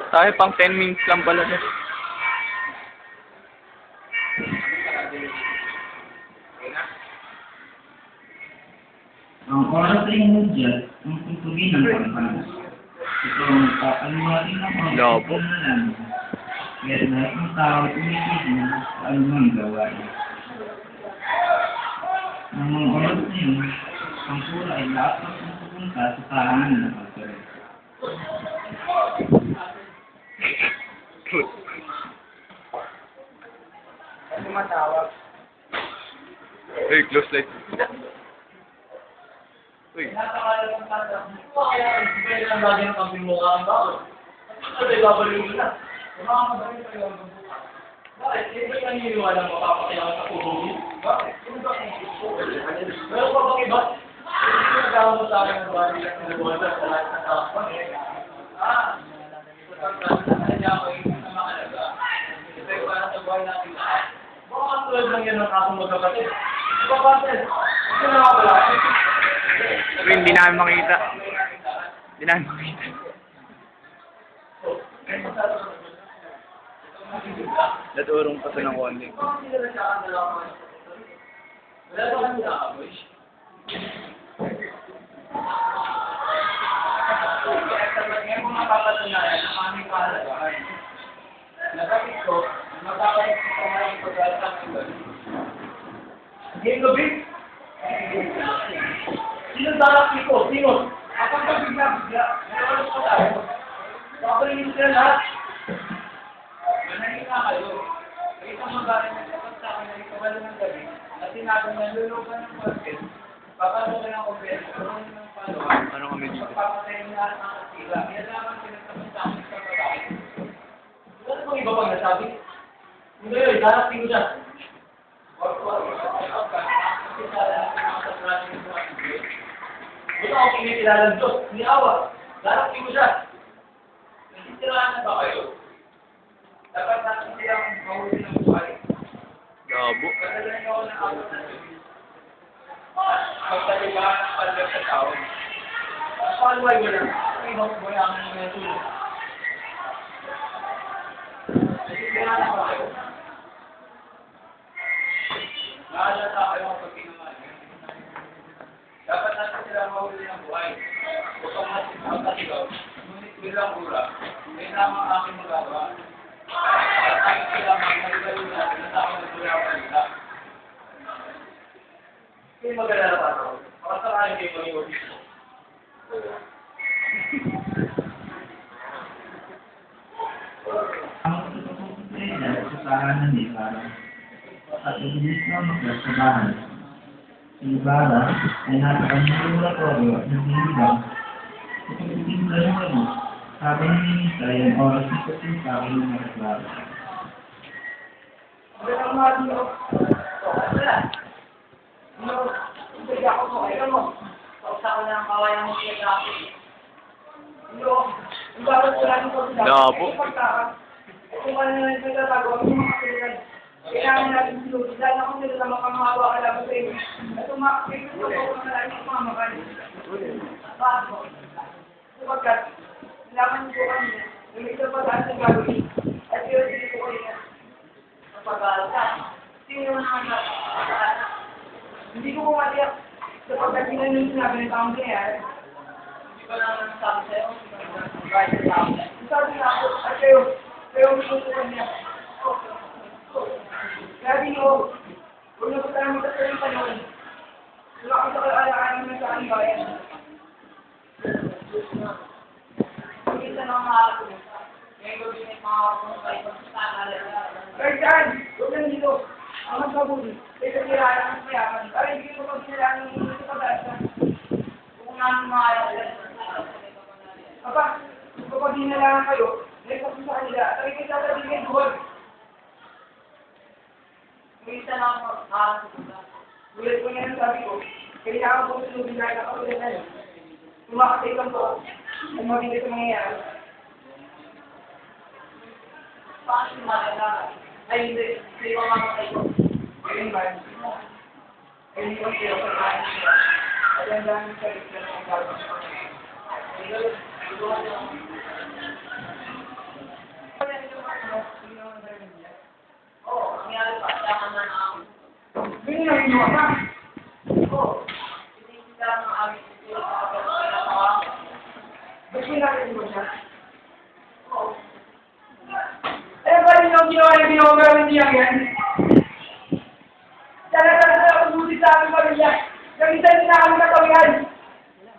Tayo pang 10 minutes lang pala na. Ang oras ay mudyat, ang tutugin ng pagpanas. Ito ang kakaliwatin ng mga Labo. pagpanas. Kaya lahat ng tao tumitig na sa anumang gawain. Ang mga oras na yun, ang pura ay lahat ng pupunta sa tahanan ng pagkakas. Ano matawag? Hey, close light. Uy. Napakalat ng kata. Kaya pwede lang lagi ng kambing mukha ang tao. Ano ba ibabalik mo na? Mga mabalik kayo ang buka. Bakit? Hindi ka naniniwala mo papakailangan sa kuhugin? Bakit? Ano ba ang gusto? Meron pa bang iba? Hindi na daw mo sa akin ng bali at nabuhat sa lahat ng tao. Kanya ko yung makalaga. Ito yung parang sa buhay natin lahat. Baka katulad lang yan ang akong magkapatid. Kapatid, ito na ako pala. Uy, hindi namin makita. Hindi namin makita. Naturong pa ito ng konti. Wala ba kami nakaboy? Kaya talagang mga papatunayan ang aming kahalagahan. Nagapit ko, magkakalit ko pa maraming pag-aasang iba. Ngayon gabi, sino darap ko? Sino? Kapag pabigla-bigla, naroon ko tayo. Kapag sila lahat. Manahin na kayo. May isang magaling na kapag sa akin na ikawala ng gabi at sinabang na lulupan ng pagkit. Papasukin ang kumpenya. Turunin ng palawa. Ano kami dito? Pagpapatayin na lahat ng kasila. Yan naman pinagtapos sa akin sa babae. Ano kung iba pang nasabi? Hindi yun, darapin ko siya. Buto ako kinikilala ng Diyos, ni Awa. Darapin ko siya. Nasisiraan na ba kayo? Dapat natin silang mahuli ng buhay. Labo. Kadalain ako ng awa na Diyos. Pagtalibahan ng palwag sa tao. Palwag mo lang. Ibang buhayaman ng mga tulog. Nasisiraan na ba kayo? Naalala kayo ang pagkinaman. Dapat natin silang mahuli ng buhay. Upang natin magkasigaw. Ngunit bilang ura, may namang aking magagawa. At ay sila magmagalo natin na tao ng bulawan nila. Kaya mag-alala pa ako. Makasakain kayo mag-iwag ito. Ang tututupin sa tahanan ni Ibarra at ibilis na magkasabahan. Si Ibarra ay nasa kanyang laboratorio at nagbibigay. Tutupin na yung ano, habang hinihintay ang oras ni Kutin sa akin ng mga klaro. Ang mga dito. Wala. Hindi ako mo. Ayaw mo. Pausa ko na ang kawayang mo siya dati. Ang dapat ko lang ito sa Labo. kung ano na yung nagtatago, ang mga kailan. Kailangan natin sinunod. Dahil ako nila na makamahawa ka lang sa inyo. At umakapit ko ako na lang yung mga makali. Bago. Sapagkat, kailangan ko kami na may isa pa dahil sa gagawin. At yun, hindi ko kayo na napag-aaral ka. Sino naman na hindi ko pumatiyak sapagkat yun ang yung sinabi ng taong kaya. Hindi ko lang nasabi sa'yo. Sabi na ako, at kayo gusto ko niya. Sabi niyo, kung napunta mo sa yung panahon, wala ko sa kalalaan naman sa aking bayan. Kung isa na ang mahalap ko, ngayon ko din ay mga kung kayo sa alaala. Pero dyan, huwag lang dito. Ang magkabuti, ay kasiraan ang mayaman. Para hindi ko pag-siniraan ng mga sa pag-asa. Kung namin mga alaala. Aba, kapag dinalangan kayo, may kasi sa kanila, at ay kita sa bigay buwan. May isa lang ako, ulit ko nga sabi ko, kailangan ko sunodin lahat ng kapatid na yun. Tumakatay lang po, kung magiging sa mangyayari. Paano yung malalaman? Ay hindi ko makakay ko. Ayun ba? Ay hindi ko siya sa kain siya. At yan lang sa bigla ng gagawin ko. Ganyan lang yung mga. Ba't pinakit mo siya? Eh, ba rin yung ginawa yung ginawa pero hindi yan? Talaga ubusin sa aming pamilya. Nag-isa din na kami katawihan.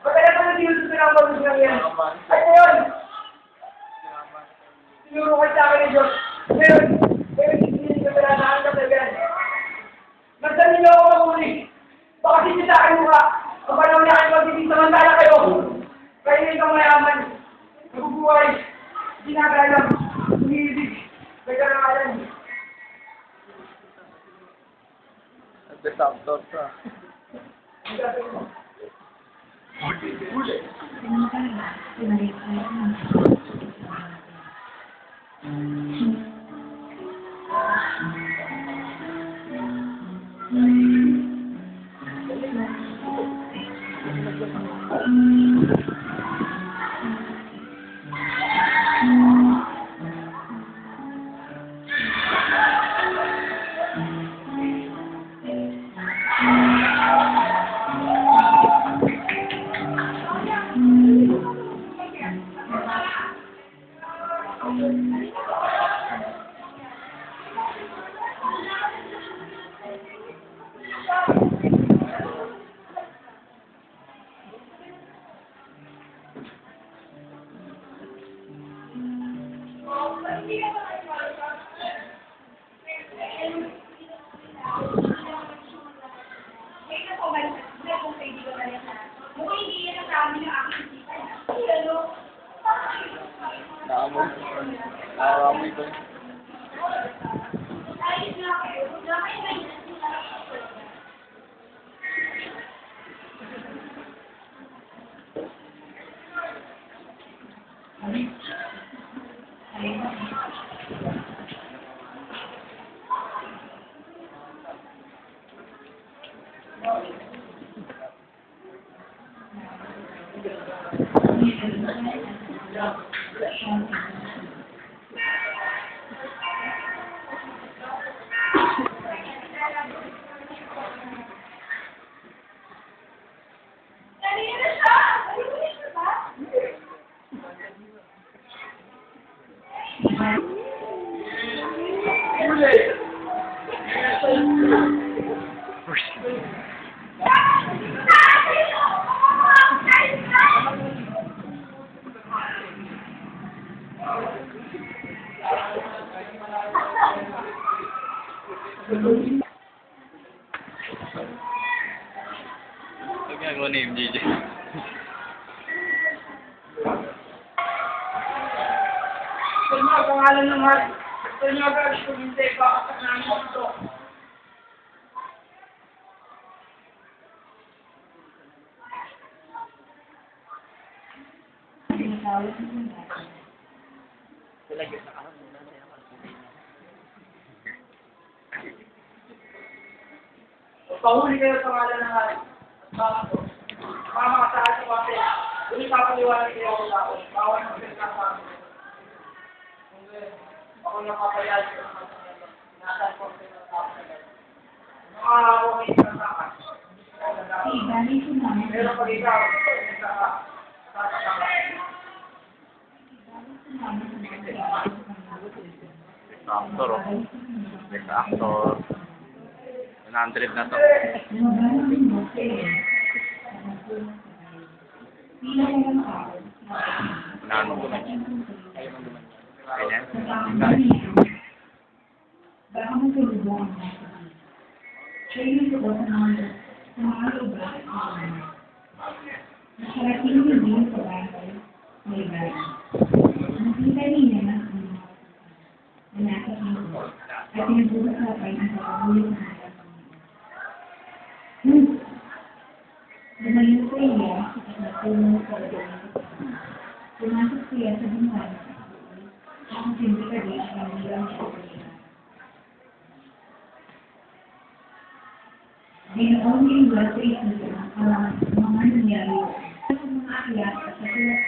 Pagkaya pa na sinusunod ang pamilya yan. At ngayon, sinurukay sa akin ng Diyos. Ngayon, hindi ka pala na ang katawihan. Magdali niyo ako mahuli. Baka hindi sa akin mukha. Ang panahon niya kayo magiging samantala kayo. Kayo na isang mayaman. Nabubuhay. Ginagalang. Umiibig. Nagkarangalan. Nagdesaktor ka. Ang gagawin mo. Huli. Naamoy ko. Ito ginagawa ni MJJ. Sa mga pangalan ng Mark, sa inyo agad kuminte, baka sa namin ito. Pahuli kayo sa pangalan ng Mark. Mga makasahal sa kasi, hindi papaliwanag kayo ako tao. Bawal ng pinagkasa. Ako napapayag ko ng nasa konti ng tao na gano'n. Nakakawang pinagkasa. Pero pag ikaw, Actor, oh. Best actor. 100 na to. Nano ko na. Ganyan. Baka magkalubo ang nasa. Siya yung sagot ng mga lugar at mga nakarating din din sa bahay may bahay. Nakita niya na ang mga na nasa ito at pinag-uusapan ang pagkakulit ng mga lumayo sa iya at natulong sa doon. Pumasok siya sa buwan. Ang hindi ka rin ang nilang siya. Ginoong yung wala sa isang